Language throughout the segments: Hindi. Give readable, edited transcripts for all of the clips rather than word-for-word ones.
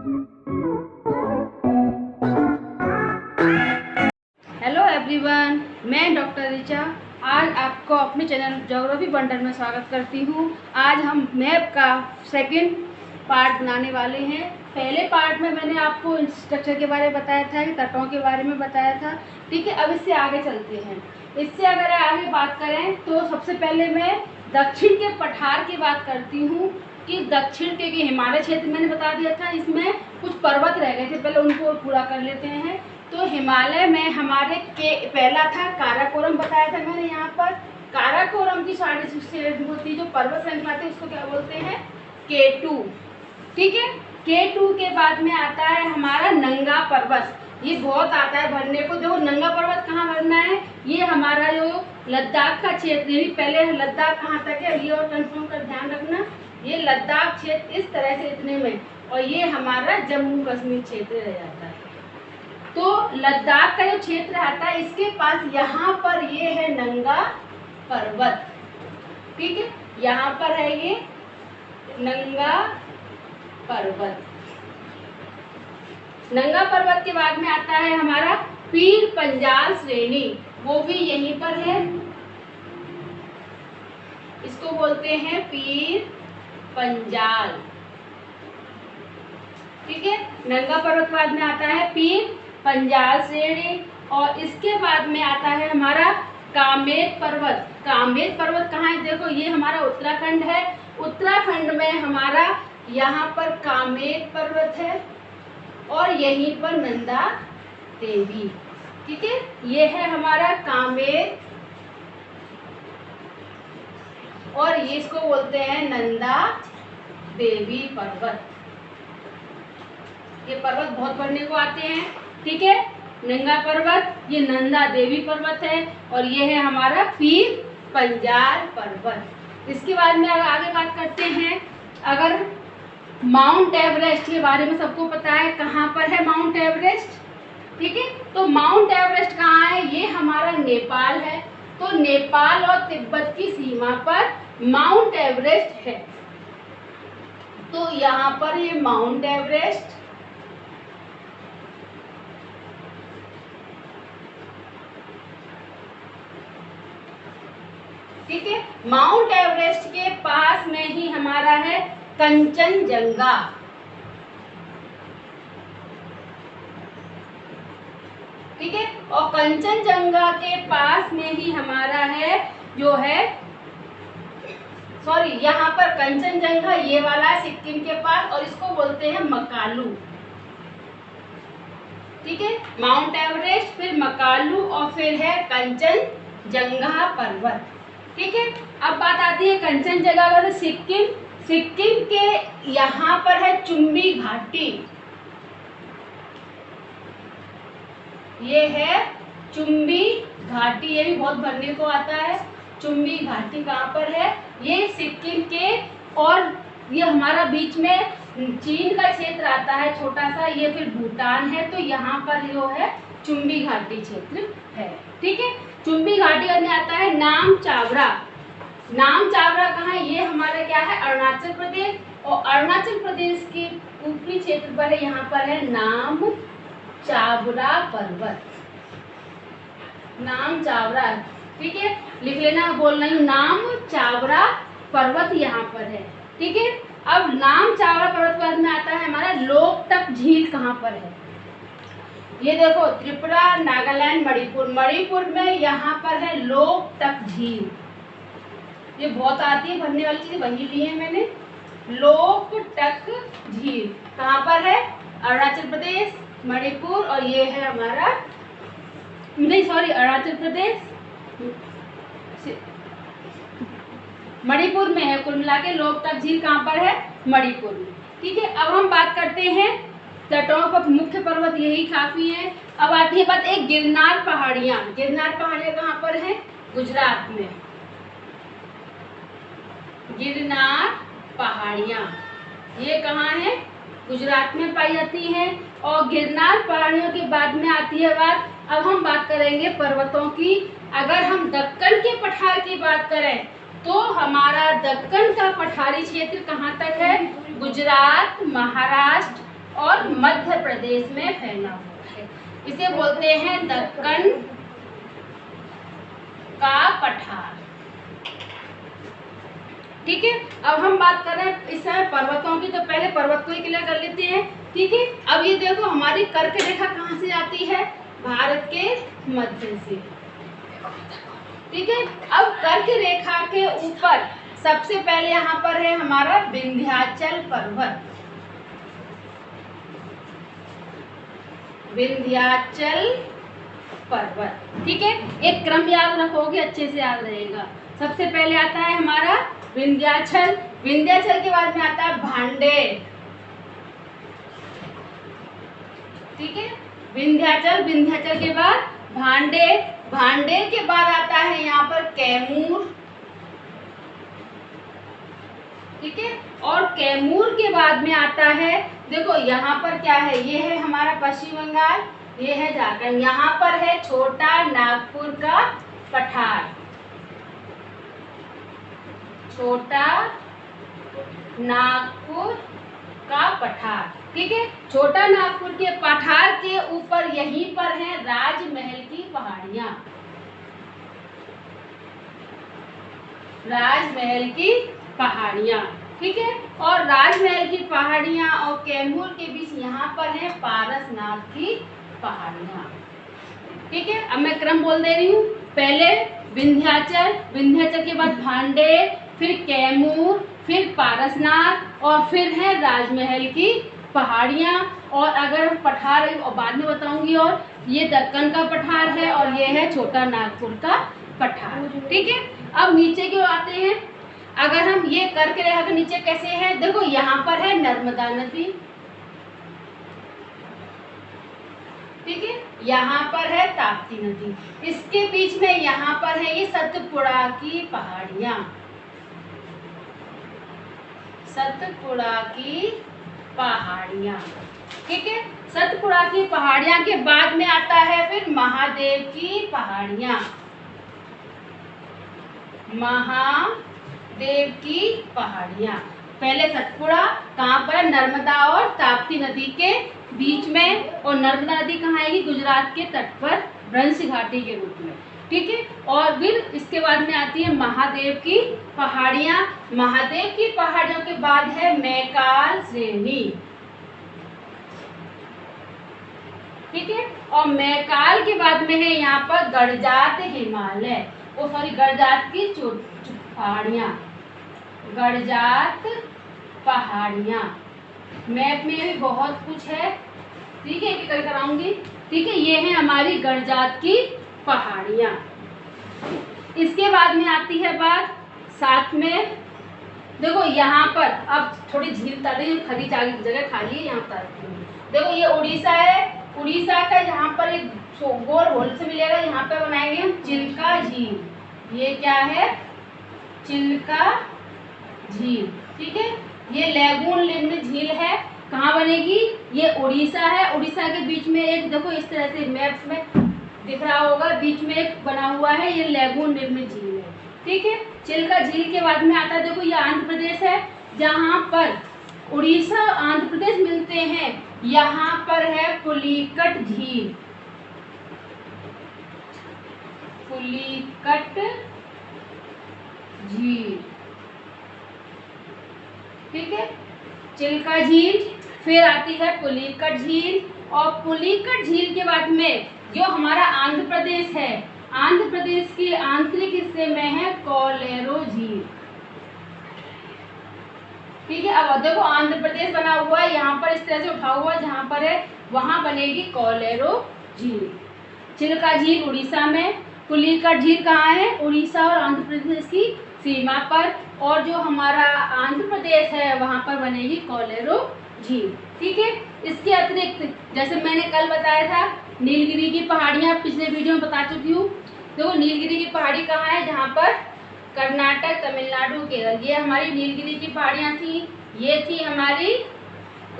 हेलो एवरीवन, मैं डॉक्टर ऋचा आज आपको अपने चैनल ज्योग्राफी बंडल में स्वागत करती हूँ। आज हम मैप का सेकंड पार्ट बनाने वाले हैं। पहले पार्ट में मैंने आपको स्ट्रक्चर के बारे में बताया था, तटों के बारे में बताया था। ठीक है, अब इससे आगे चलते हैं। इससे अगर आगे बात करें तो सबसे पहले मैं दक्षिण के पठार की बात करती हूँ कि दक्षिण के हिमालय क्षेत्र मैंने बता दिया था, इसमें कुछ पर्वत रह गए थे, पहले उनको पूरा कर लेते हैं। तो हिमालय में हमारे के पहला था काराकोरम, बताया था मैंने यहाँ पर। काराकोरम की साड़ी होती जो पर्वत श्रृंखला थी उसको क्या बोलते हैं, K2। ठीक है, K2 के बाद में आता है हमारा नंगा पर्वत। ये बहुत आता है भरने को। देखो नंगा पर्वत कहाँ भरना है, ये हमारा जो लद्दाख का क्षेत्र, ये पहले लद्दाख कहाँ तक है ये और कंफर्म कर ध्यान रखना। ये लद्दाख क्षेत्र इस तरह से इतने में, और ये हमारा जम्मू कश्मीर क्षेत्र रह जाता है। तो लद्दाख का जो क्षेत्र आता है इसके पास यहाँ पर ये है नंगा पर्वत। ठीक है, यहाँ पर है ये नंगा पर्वत। नंगा पर्वत के बाद में आता है हमारा पीर पंजाल श्रेणी, वो भी यहीं पर है। इसको बोलते हैं पीर पंजाल। ठीक है, नंगा पर्वत के बाद में आता है पीर पंजाल श्रेणी, और इसके बाद में आता है हमारा कामेत पर्वत। कामेत पर्वत कहाँ है, देखो ये हमारा उत्तराखंड है। उत्तराखंड में हमारा यहाँ पर कामेत पर्वत है और यहीं पर नंदा देवी। ठीक है, ये है हमारा कामेत और ये इसको बोलते हैं नंदा देवी पर्वत। ये पर्वत बहुत बढ़ने को आते हैं। ठीक है, नंगा पर्वत, ये नंदा देवी पर्वत है, और ये है हमारा पीर पंजाल पर्वत। इसके बाद में आगे बात करते हैं, अगर माउंट एवरेस्ट के बारे में सबको पता है कहाँ पर है माउंट एवरेस्ट। ठीक है, तो माउंट एवरेस्ट कहाँ है, ये हमारा नेपाल है। तो नेपाल और तिब्बत की सीमा पर माउंट एवरेस्ट है। तो यहाँ पर ये माउंट एवरेस्ट, ठीक है, माउंट एवरेस्ट के पास में ही हमारा है कंचनजंगा। ठीक है, और कंचनजंगा के पास में ही हमारा है जो है, सॉरी यहाँ पर कंचनजंगा ये वाला है सिक्किम के पास, और इसको बोलते हैं मकालू। ठीक है, माउंट एवरेस्ट, फिर मकालू और फिर है कंचनजंगा पर्वत। ठीक है, अब बात आती है कंचनजंगा का सिक्किम। सिक्किम के यहाँ पर है चुम्बी घाटी, ये है चुम्बी घाटी, ये भी बहुत भरने को आता है। चुम्बी घाटी कहाँ पर है, ये सिक्किम के, और ये हमारा बीच में चीन का क्षेत्र आता है छोटा सा, ये फिर भूटान है। तो यहाँ पर जो है चुम्बी घाटी क्षेत्र है। ठीक है, चुम्बी घाटी में आता है नाम चावरा। नाम चावरा कहाँ है, ये हमारा क्या है अरुणाचल प्रदेश, और अरुणाचल प्रदेश के ऊपरी क्षेत्र पर है, यहाँ पर है नाम चावरा पर्वत। नाम चावरा, ठीक है, लिख लेना, बोल रही हूँ नाम चावरा पर्वत यहाँ पर है। ठीक है, अब नाम चावरा पर्वत के बाद में आता है हमारा लोकटक झील कहाँ पर है, ये देखो त्रिपुरा, नागालैंड, मणिपुर। मणिपुर में यहाँ पर है लोकटक झील, ये बहुत आती है भरने वाली चीज, वही ली है मैंने। लोकटक झील कहाँ पर है, अरुणाचल प्रदेश, मणिपुर, और ये है हमारा, नहीं सॉरी अरुणाचल प्रदेश, मणिपुर में है। कुल मिला के लोकटक झील कहाँ पर है, मणिपुर में। ठीक है, अब हम बात करते हैं तटों पर, मुख्य पर्वत यही काफी है। अब आती है बात एक गिरनार पहाड़ियाँ। गिरनार पहाड़ियाँ कहाँ पर है, गुजरात में। गिरनार पहाड़ियाँ ये कहाँ है, गुजरात में पाई जाती हैं। और गिरनार पहाड़ियों के बाद में आती है बात, अब हम बात करेंगे पर्वतों की। अगर हम दक्कन के पठार की बात करें तो हमारा दक्कन का पठारी क्षेत्र कहाँ तक है, गुजरात, महाराष्ट्र और मध्य प्रदेश में फैला हुआ है। इसे बोलते हैं दक्कन का पठार। ठीक है, अब हम बात कर रहे हैं इस समय पर्वतों की, तो पहले पर्वत को ही क्लियर कर लेते हैं। ठीक है, अब ये देखो हमारी कर्क रेखा कहाँ से आती है, भारत के मध्य से। ठीक है, अब कर्क रेखा के ऊपर सबसे पहले यहाँ पर है हमारा विंध्याचल पर्वत। विंध्याचल पर्वत, ठीक है, एक क्रम याद रखोगे अच्छे से याद रहेगा। सबसे पहले आता है हमारा विंध्याचल, विंध्याचल के बाद में आता है भांडेर। ठीक है, विंध्याचल, विंध्याचल के बाद भांडेर, भांडेर के बाद आता है यहाँ पर कैमूर। ठीक है, और कैमूर के बाद में आता है, देखो यहाँ पर क्या है, ये है हमारा पश्चिम बंगाल, ये है झारखंड, यहाँ पर है छोटा नागपुर का पठार। छोटा नागपुर का पठार, ठीक है, छोटा नागपुर के पठार के ऊपर यहीं पर है राजमहल की पहाड़ियां। राजमहल की पहाड़ियां, ठीक है, और राजमहल की पहाड़ियां और कैमूर के बीच यहाँ पर है पारसनाथ की पहाड़ियां। ठीक है, अब मैं क्रम बोल दे रही हूँ, पहले विंध्याचल, विंध्याचल के बाद भांडेर, फिर कैमूर, फिर पारसनाथ और फिर है राजमहल की पहाड़ियाँ। और अगर पठार और बाद में बताऊंगी, और ये दक्कन का पठार है और ये है छोटा नागपुर का पठार। ठीक है, अब नीचे क्यों आते हैं, अगर हम ये कर्क रेखा के नीचे कैसे है, देखो यहाँ पर है नर्मदा नदी। ठीक है, यहाँ पर है ताप्ती नदी, इसके बीच में यहाँ पर है ये सतपुड़ा की पहाड़ियाँ। सतपुड़ा की पहाड़ियाँ, ठीक है, सतपुड़ा की पहाड़ियाँ के बाद में आता है फिर महादेव की पहाड़ियाँ। महादेव की पहाड़ियाँ, पहले सतपुड़ा कहाँ पर, नर्मदा और ताप्ती नदी के बीच में, और नर्मदा नदी कहाँ आएगी, गुजरात के तट पर भ्रंश घाटी के रूप में। ठीक है, और फिर इसके बाद में आती है महादेव की पहाड़ियाँ। महादेव की पहाड़ियों के बाद है मैकाल श्रेणी। ठीक है, और मैकाल के बाद में है यहाँ पर गड़जात हिमालय, ओ सॉरी गड़जात की पहाड़ियाँ। गड़जात पहाड़ियाँ, मैप में भी बहुत कुछ है, ठीक है, एक एक कराऊंगी। ठीक है, ये है हमारी गड़जात की पहाड़ियाँ। इसके बाद में आती है बात, साथ में देखो यहाँ पर अब थोड़ी झील बता रही हूँ, खरीच आगे जगह खाली है, यहाँ बताती हूँ। देखो ये उड़ीसा है, उड़ीसा का यहाँ पर एक गोल होल से मिलेगा, यहाँ पे बनाएंगे हम चिल्का झील। ये क्या है, चिल्का झील। ठीक है, ये लैगून लिम्न झील है, कहाँ बनेगी, ये उड़ीसा है, उड़ीसा के बीच में एक देखो इस तरह से मैप में दिख रहा होगा, बीच में एक बना हुआ है, ये लैगून लिम्न झील है। ठीक है, चिल्का झील के बाद में आता है, देखो ये आंध्र प्रदेश है, जहाँ पर उड़ीसा आंध्र प्रदेश मिलते हैं, यहाँ पर है पुलिकट झील। पुलिकट झील, ठीक है, चिल्का झील, फिर आती है पुलिकट झील, और पुलिकट झील के बाद में जो हमारा आंध्र प्रदेश है, आंध्र प्रदेश के आंतरिक हिस्से में है कोलेरो झील। ठीक है, अब देखो आंध्र प्रदेश बना हुआ है, यहाँ पर इस तरह से उठा हुआ जहाँ पर है वहाँ बनेगी कोलेरो झील। चिल्का झील उड़ीसा में, पुलिकट झील कहाँ है, उड़ीसा और आंध्र प्रदेश की सीमा पर, और जो हमारा आंध्र प्रदेश है वहाँ पर बनेगी कोलेरो झील। ठीक है, इसके अतिरिक्त जैसे मैंने कल बताया था नीलगिरी की पहाड़ियाँ, पिछले वीडियो में बता चुकी हूँ। देखो नीलगिरी की पहाड़ी कहाँ है, जहाँ पर कर्नाटक, तमिलनाडु, केरल, ये हमारी नीलगिरी की पहाड़ियाँ थी। ये थी हमारी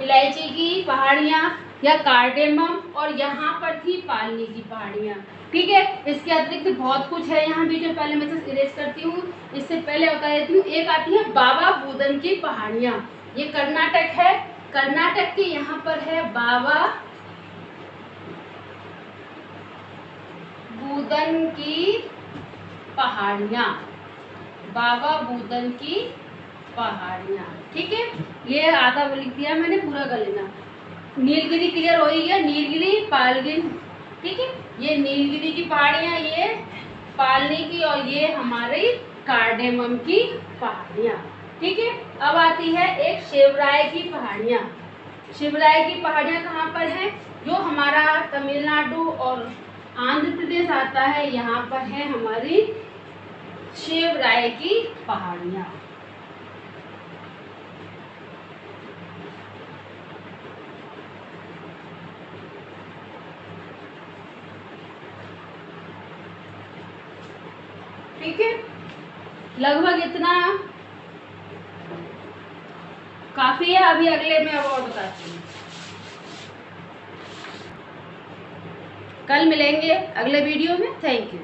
इलायची की पहाड़ियाँ या कार्डेमम, और यहाँ पर थी पालनी की पहाड़ियाँ। ठीक है, इसके अतिरिक्त बहुत कुछ है यहाँ वीडियो, पहले मैं जस्ट इरेज करती हूँ, इससे पहले बता देती हूँ। एक आती है बाबा बूदन की पहाड़ियाँ, ये कर्नाटक है, कर्नाटक के यहाँ पर है बाबा बुदन की पहाड़ियाँ, बाबा बुदन की पहाड़ियाँ। ठीक है, ये आधा लिख दिया मैंने, पूरा कर लेना। नीलगिरी क्लियर हो ही गया, नीलगिरी पालगिरी। ठीक है, ये नीलगिरी की पहाड़ियाँ, ये पालनी की, और ये हमारी कार्डेमम की पहाड़ियाँ। ठीक है, अब आती है एक शिवराय की पहाड़ियाँ। शिवराय की पहाड़ियाँ कहाँ पर है? जो हमारा तमिलनाडु और आंध्र प्रदेश आता है, यहाँ पर है हमारी शिवराय की पहाड़ियाँ। ठीक है, लगभग इतना काफी है। अभी अगले में और बताती हूँ। कल मिलेंगे अगले वीडियो में। Thank you.